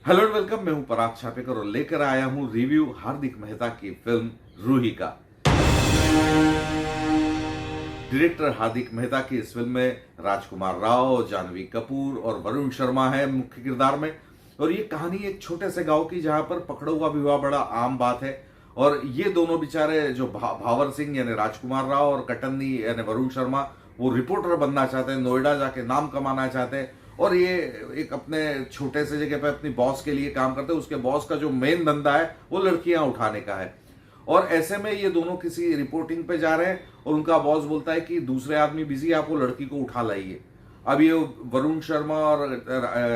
Hello and welcome. मैं हूं पराग छापेकर और लेकर आया हूं रिव्यू हार्दिक मेहता की फिल्म रूही का। डायरेक्टर हार्दिक मेहता की इस फिल्म में राजकुमार राव, जानवी कपूर और वरुण शर्मा है मुख्य किरदार में। और ये कहानी एक छोटे से गांव की, जहां पर पकड़ा हुआ विवाह बड़ा आम बात है। और ये दोनों बेचारे जो भावर सिंह यानी राजकुमार राव और कटन्नी यानी वरुण शर्मा, वो रिपोर्टर बनना चाहते हैं, नोएडा जाके नाम कमाना चाहते हैं। और ये एक अपने छोटे से जगह पे अपनी बॉस के लिए काम करते हैं। उसके बॉस का जो मेन धंधा है वो लड़कियां उठाने का है। और ऐसे में ये दोनों किसी रिपोर्टिंग पे जा रहे हैं और उनका बॉस बोलता है कि दूसरे आदमी बिजी है, आप वो लड़की को उठा लाइए। अब ये वरुण शर्मा और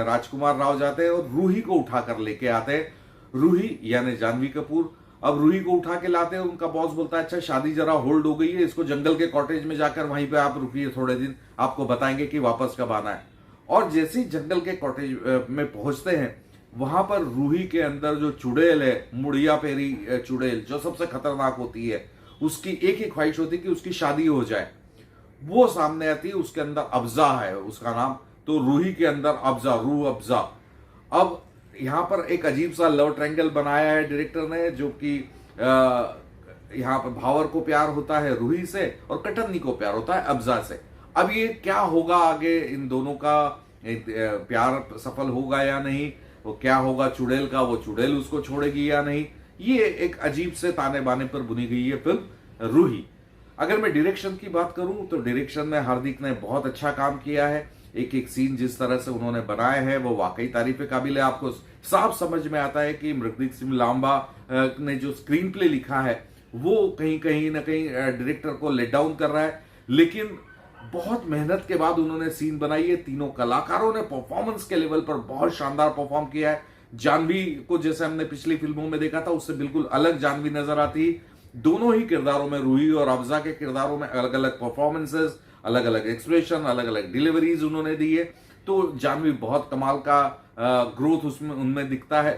राजकुमार राव जाते हैं और रूही को उठा कर लेके आते हैं। रूही यानी जानवी कपूर। अब रूही को उठा के लाते हैं। उनका बॉस बोलता है अच्छा शादी जरा होल्ड हो गई है, इसको जंगल के कॉटेज में जाकर वहीं पे आप रुकिए थोड़े दिन, आपको बताएंगे कि वापस कब आना है। और जैसे ही जंगल के कॉटेज में पहुंचते हैं, वहां पर रूही के अंदर जो चुड़ैल है, मुड़िया पेरी चुड़ैल, जो सबसे खतरनाक होती है, उसकी एक ही ख्वाहिश होती है कि उसकी शादी हो जाए। वो सामने आती है। उसके अंदर अब्जा है उसका नाम। तो रूही के अंदर अब्जा, रूह अब्जा। अब यहां पर एक अजीब सा लव ट्रायंगल बनाया है डायरेक्टर ने, जो कि यहाँ पर भावर को प्यार होता है रूही से और कटन्नी को प्यार होता है अब्जा से। अब ये क्या होगा आगे, इन दोनों का प्यार सफल होगा या नहीं, वो क्या होगा चुड़ैल का, वो चुड़ैल उसको छोड़ेगी या नहीं, ये एक अजीब से ताने बाने पर बुनी गई है फिल्म रूही। अगर मैं डायरेक्शन की बात करूं तो डायरेक्शन में हार्दिक ने बहुत अच्छा काम किया है। एक एक सीन जिस तरह से उन्होंने बनाए हैं वो वाकई तारीफ काबिल है। आपको साफ समझ में आता है कि मृगदीप सिंह लांबा ने जो स्क्रीन प्ले लिखा है वो कहीं ना कहीं डायरेक्टर को लेट डाउन कर रहा है। लेकिन बहुत मेहनत के बाद उन्होंने सीन बनाई है। तीनों कलाकारों ने परफॉर्मेंस के लेवल पर बहुत शानदार परफॉर्म किया है। जानवी को जैसे हमने पिछली फिल्मों में देखा था, उससे बिल्कुल अलग जानवी नजर आती है। दोनों ही किरदारों में, रूही और अब्जा के किरदारों में अलग अलग परफॉर्मेंसेस, अलग अलग एक्सप्रेशन, अलग अलग डिलीवरीज उन्होंने दी है। तो जानवी बहुत कमाल का ग्रोथ उसमें उनमें दिखता है।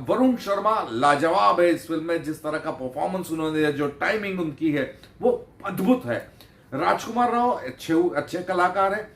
वरुण शर्मा लाजवाब है इस फिल्म में। जिस तरह का परफॉर्मेंस उन्होंने दिया, जो टाइमिंग उनकी है वो अद्भुत है। राजकुमार राव अच्छे कलाकार हैं,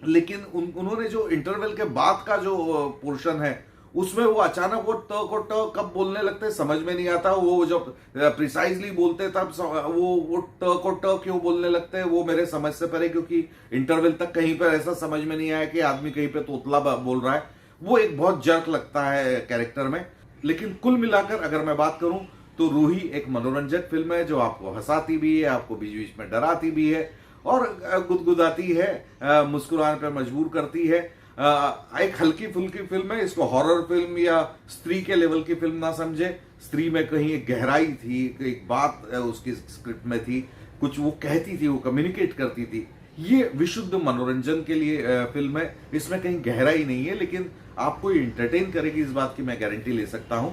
लेकिन उन्होंने जो इंटरवल के बाद का जो पोर्शन है उसमें वो अचानक वो ट कब बोलने लगते समझ में नहीं आता। वो जब प्रिसाइजली बोलते तब वो ट क्यों बोलने लगते हैं वो मेरे समझ से परे, क्योंकि इंटरवल तक कहीं पर ऐसा समझ में नहीं आया कि आदमी कहीं पे तोतला बोल रहा है। वो एक बहुत जर्क लगता है कैरेक्टर में। लेकिन कुल मिलाकर अगर मैं बात करूं तो रूही एक मनोरंजक फिल्म है, जो आपको हंसाती भी है, आपको बीच बीच में डराती भी है और गुदगुदाती है, मुस्कुराने पर मजबूर करती है। एक हल्की फुल्की फिल्म है। इसको हॉरर फिल्म या स्त्री के लेवल की फिल्म ना समझे। स्त्री में कहीं एक गहराई थी, एक बात उसकी स्क्रिप्ट में थी, कुछ वो कहती थी, वो कम्युनिकेट करती थी। ये विशुद्ध मनोरंजन के लिए फिल्म है। इसमें कहीं गहराई नहीं है, लेकिन आपको एंटरटेन करेगी, इस बात की मैं गारंटी ले सकता हूं।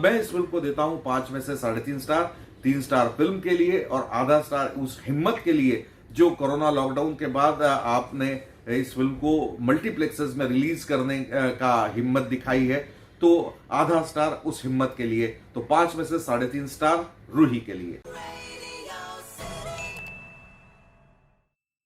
मैं इस फिल्म को देता हूं 5 में से 3.5 स्टार। 3 स्टार फिल्म के लिए और आधा स्टार उस हिम्मत के लिए जो कोरोना लॉकडाउन के बाद आपने इस फिल्म को मल्टीप्लेक्सेस में रिलीज करने का हिम्मत दिखाई है। तो आधा स्टार उस हिम्मत के लिए। तो 5 में से 3.5 स्टार रूही के लिए।